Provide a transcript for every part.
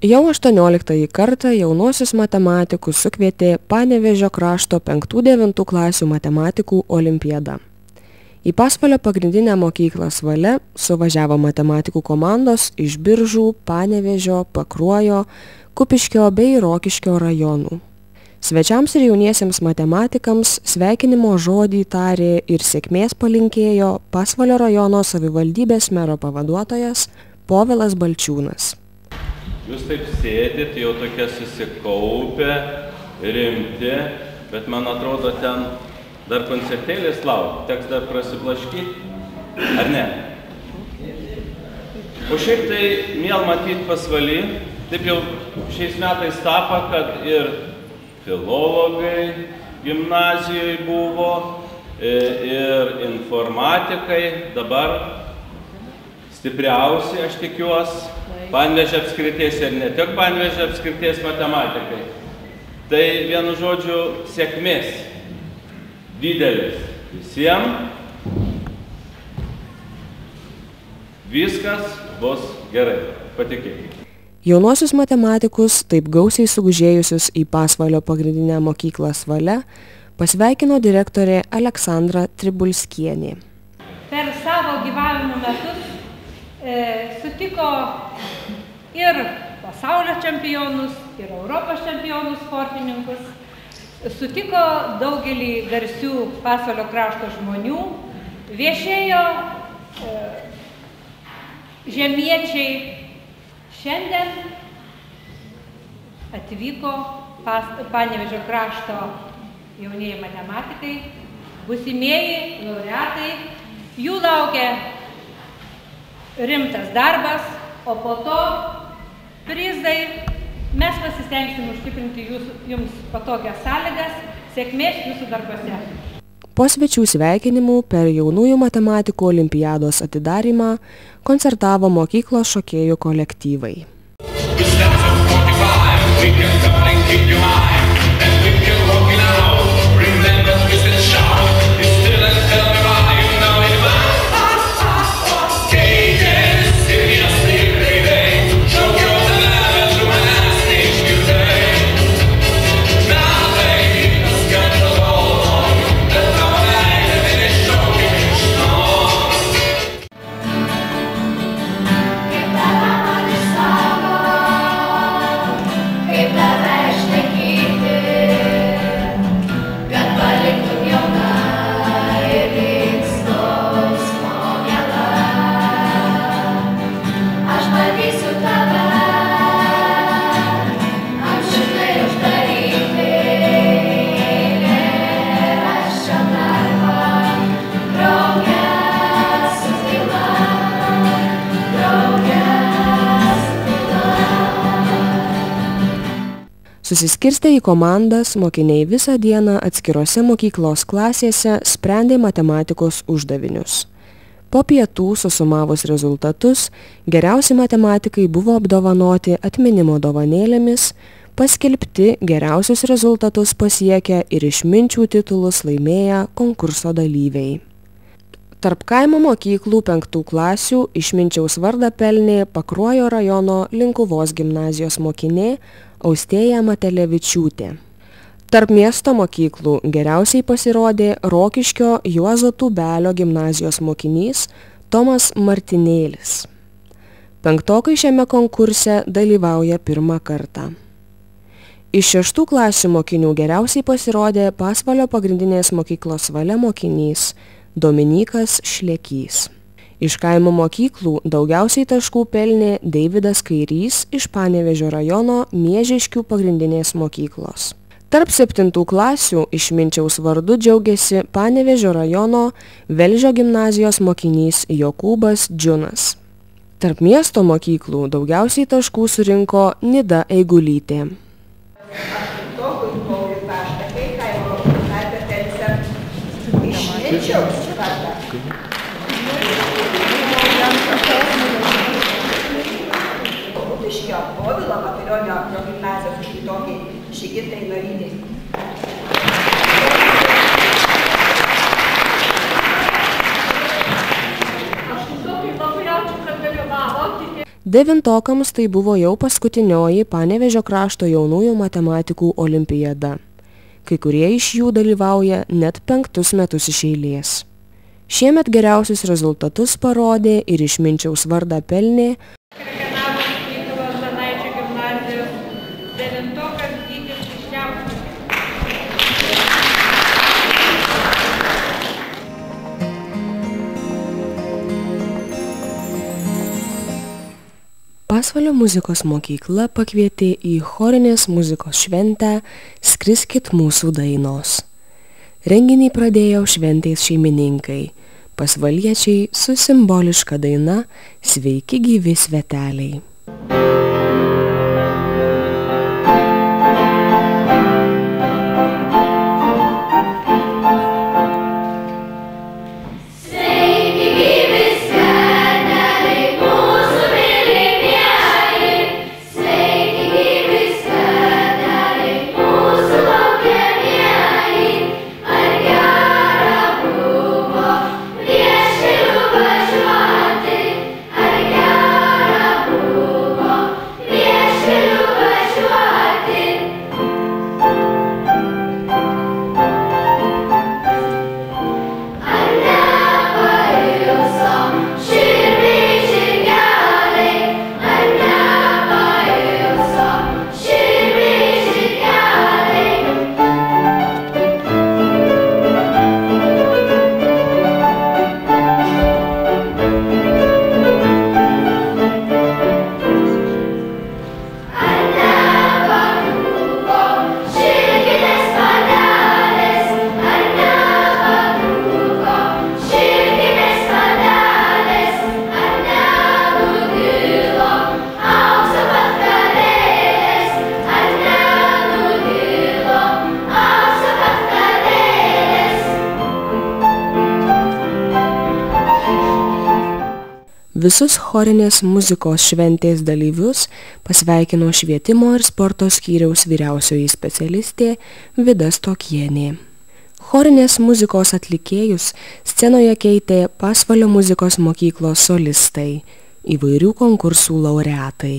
Jau 18 kartą jaunuosius matematikus sukvietė Panevėžio krašto 5-9 klasių matematikų olimpiada. Į Pasvalio pagrindinę mokyklą Svale suvažiavo matematikų komandos iš Biržų, Panevėžio, Pakruojo, Kupiškio bei Rokiškio rajonų. Svečiams ir jauniesiems matematikams sveikinimo žodį tarė ir sėkmės palinkėjo Pasvalio rajono savivaldybės mero pavaduotojas Povilas Balčiūnas. Jūs taip sėdit, jau tokie susikaupę, rimti, bet man atrodo ten dar koncertėlis laukia, teks dar prasiblaškyti, ar ne? O šiaip tai miel matyti Pasvaly, taip jau šiais metais tapo, kad ir filologai gimnazijoje buvo, ir informatikai, dabar stipriausi, aš tikiuosi, Panevėžio apskrities ir ne tik Panevėžio apskrities matematikai. Tai vienu žodžiu sėkmės didelis visiems. Viskas bus gerai, patikėkite. Jaunuosius matematikus, taip gausiai sugužėjusius į Pasvalio pagrindinę mokyklą Svale, pasveikino direktorė Aleksandra Tribulskienė. Per savo gyvavimo metus sutiko ir pasaulio čempionus, ir Europos čempionų sportininkus, sutiko daugelį garsių Pasvalio krašto žmonių, viešėjo žemiečiai. Šiandien atvyko Panevėžio krašto jaunieji matematikai, būsimieji laureatai, jų laukia rimtas darbas, o po to prizai. Mes pasistengsim užtikrinti jums patogias sąlygas, sėkmės jūsų darbose. Po svečių sveikinimų per jaunųjų matematikų olimpiados atidarymą koncertavo mokyklos šokėjų kolektyvai. Susiskirstę į komandas, mokiniai visą dieną atskirose mokyklos klasėse sprendė matematikos uždavinius. Po pietų, susumavus rezultatus, geriausi matematikai buvo apdovanoti atminimo dovanėlėmis, paskelbti geriausius rezultatus pasiekę ir išminčių titulus laimėję konkurso dalyviai. Tarp kaimo mokyklų 5 klasių išminčiaus vardą pelnė Pakruojo rajono Linkuvos gimnazijos mokinė Austėja Matelevičiūtė. Tarp miesto mokyklų geriausiai pasirodė Rokiškio Juozo Tūbelio gimnazijos mokinys Tomas Martinėlis. 5-okai šiame konkurse dalyvauja pirmą kartą. Iš 6 klasių mokinių geriausiai pasirodė Pasvalio pagrindinės mokyklos Svale mokinys Dominykas Šlekys. Iš kaimo mokyklų daugiausiai taškų pelnė Deividas Kairys iš Panevėžio rajono Miežiškių pagrindinės mokyklos. Tarp 7 klasių išminčiaus vardu džiaugiasi Panevėžio rajono Velžio gimnazijos mokinys Jokūbas Džiunas. Tarp miesto mokyklų daugiausiai taškų surinko Nida Eigulytė. Povilo Matulionio progimnazijos užkitokiai Šigitai Norytė. Devintokams tai buvo jau paskutinioji Panevėžio krašto jaunųjų matematikų olimpiada. Kai kurie iš jų dalyvauja net 5 metus iš eilės. Šiemet geriausius rezultatus parodė ir Išminčiaus vardą pelnė Pasvalio muzikos mokykla pakvietė į chorinės muzikos šventę Skriskit mūsų dainos. Renginį pradėjo šventės šeimininkai, pasvaliečiai su simboliška daina Sveiki gyvi sveteliai. Visus chorinės muzikos šventės dalyvius pasveikino švietimo ir sporto skyriaus vyriausioji specialistė Vida Stokienė. Chorinės muzikos atlikėjus scenoje keitė Pasvalio muzikos mokyklos solistai, įvairių konkursų laureatai.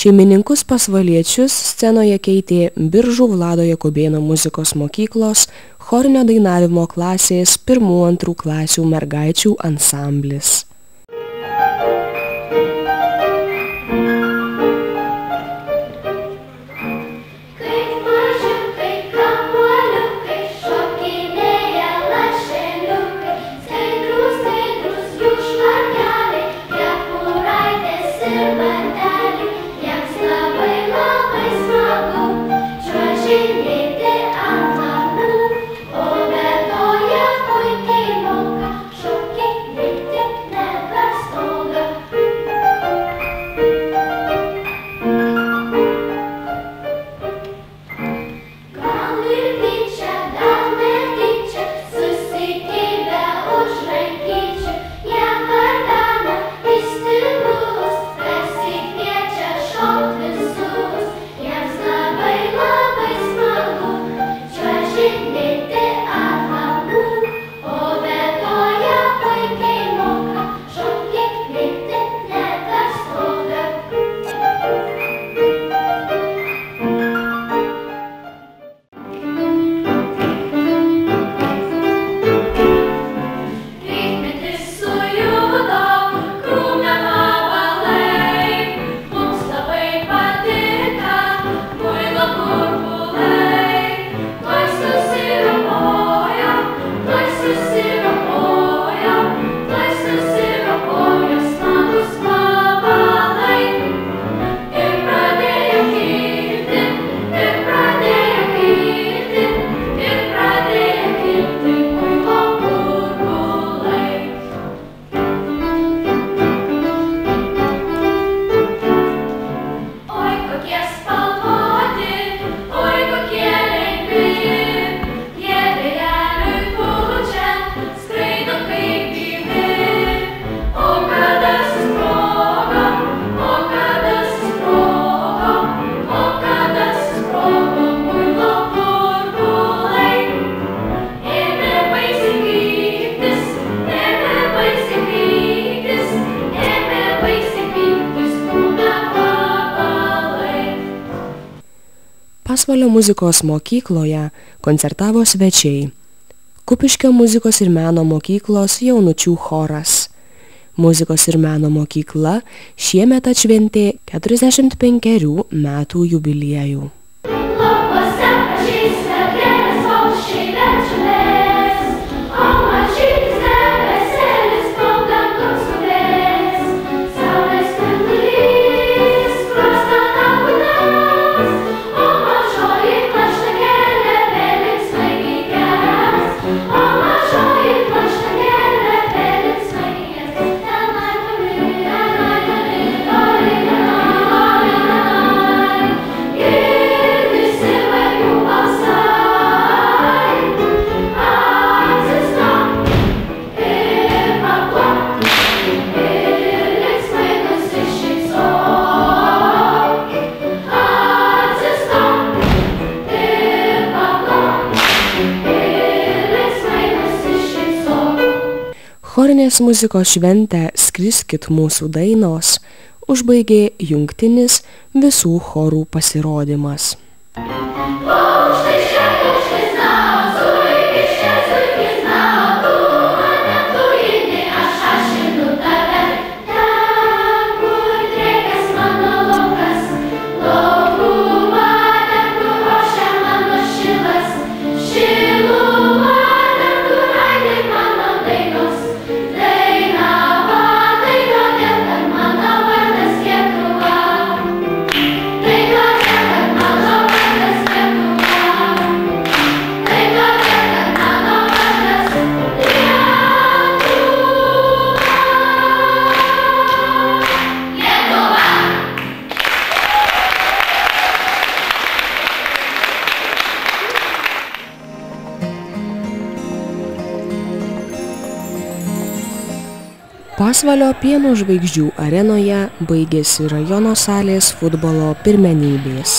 Šeimininkus pasvaliečius scenoje keitė Biržų Vlado Jakubėno muzikos mokyklos chorinio dainavimo klasės 1-2 klasių mergaičių ansamblis. Pasvalio muzikos mokykloje koncertavo svečiai. Kupiškio muzikos ir meno mokyklos jaunučių choras. Muzikos ir meno mokykla šiemet atšventė 45 metų jubiliejų. Chorinės muzikos šventę Skriskit mūsų dainos užbaigė jungtinis visų chorų pasirodymas. Pasvalio Pieno žvaigždžių arenoje baigėsi rajono salės futbolo pirmenybės.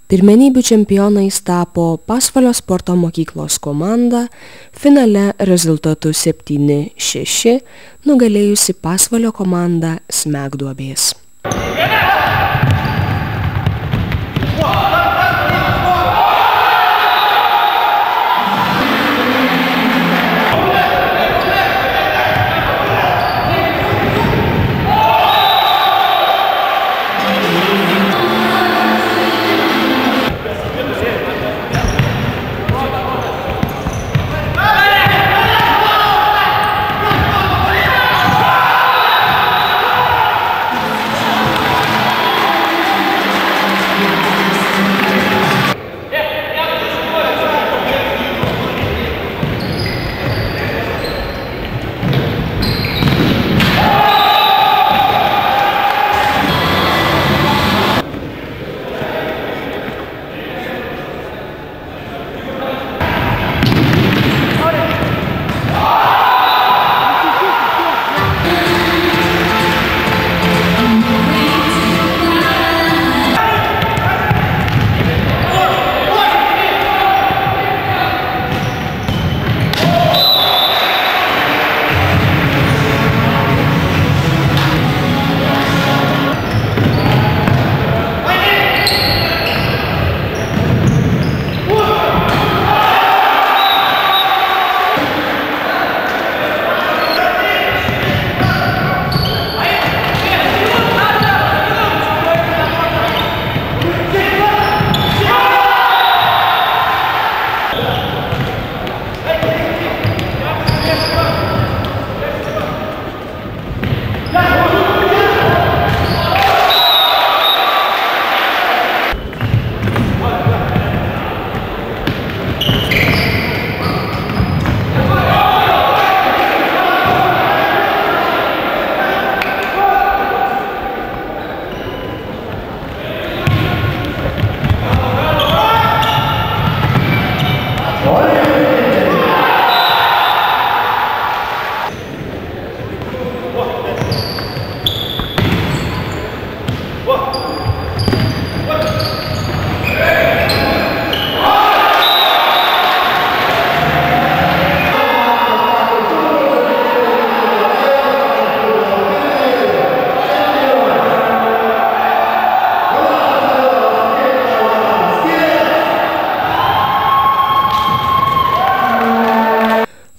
Pirmenybių čempionais tapo Pasvalio sporto mokyklos komanda, finale rezultatu 7-6 nugalėjusi Pasvalio komandą Smegduobės.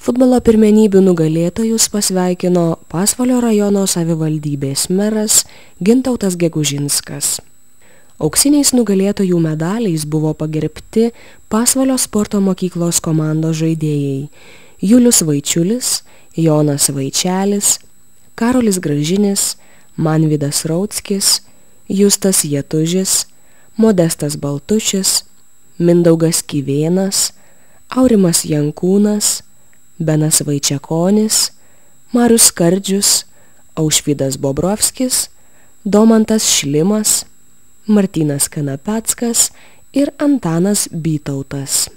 Futbolo pirmenybių nugalėtojus pasveikino Pasvalio rajono savivaldybės meras Gintautas Gegužinskas. Auksiniais nugalėtojų medaliais buvo pagerbti Pasvalio sporto mokyklos komandos žaidėjai Julius Vaičiulis, Jonas Vaičelis, Karolis Gražinis, Manvydas Rautskis, Justas Jetužis, Modestas Baltušis, Mindaugas Kyvėnas, Aurimas Jankūnas, Benas Vaičiakonis, Marius Skardžius, Aušvydas Bobrovskis, Domantas Šlimas, Martynas Kanapeckas ir Antanas Bytautas.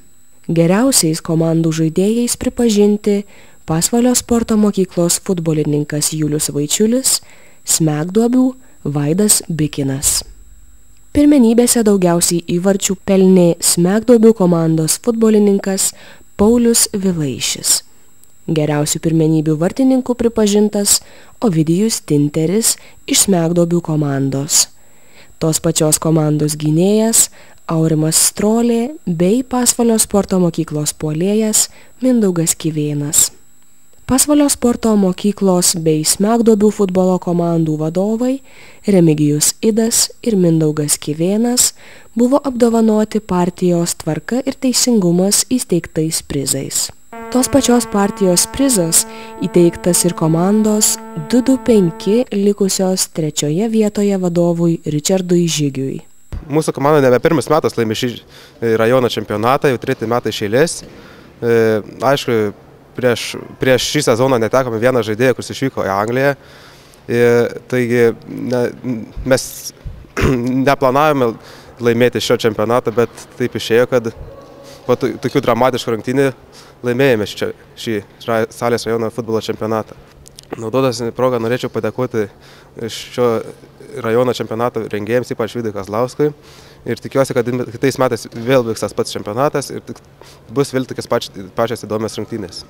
Geriausiais komandų žaidėjais pripažinti Pasvalio sporto mokyklos futbolininkas Julius Vaičiulis, Smegduobių Vaidas Bikinas. Pirmenybėse daugiausiai įvarčių pelnė Smegduobių komandos futbolininkas Paulius Vilaišis. Geriausių pirmenybių vartininkų pripažintas Ovidijus Tinteris iš Smegduobių komandos. Tos pačios komandos gynėjas Aurimas Strolė bei Pasvalio sporto mokyklos puolėjas Mindaugas Kyvėnas. Pasvalio sporto mokyklos bei Smegduobių futbolo komandų vadovai Remigijus Idas ir Mindaugas Kyvėnas buvo apdovanoti partijos Tvarka ir teisingumas įsteigtais prizais. Tos pačios partijos prizas įteiktas ir komandos 225 likusios trečioje vietoje vadovui Ričardui Žygiui. Mūsų komanda nebe pirmas metas laimė šį rajono čempionatą, jau 3 metai iš eilės. Aišku, prieš šį sezoną netekome vieną žaidėją, kuris išvyko į Angliją. Taigi mes neplanavome laimėti šio čempionatą, bet taip išėjo, kad po tokių dramatiškų rungtynių laimėjome šį Salės rajono futbolo čempionatą. Naudodamas progą norėčiau padėkoti šio rajono čempionato rengėjams, ypač Vydui Kazlauskui, ir tikiuosi, kad kitais metais vėl vyks tas pats čempionatas ir bus vėl tokios pačios įdomios rungtynės.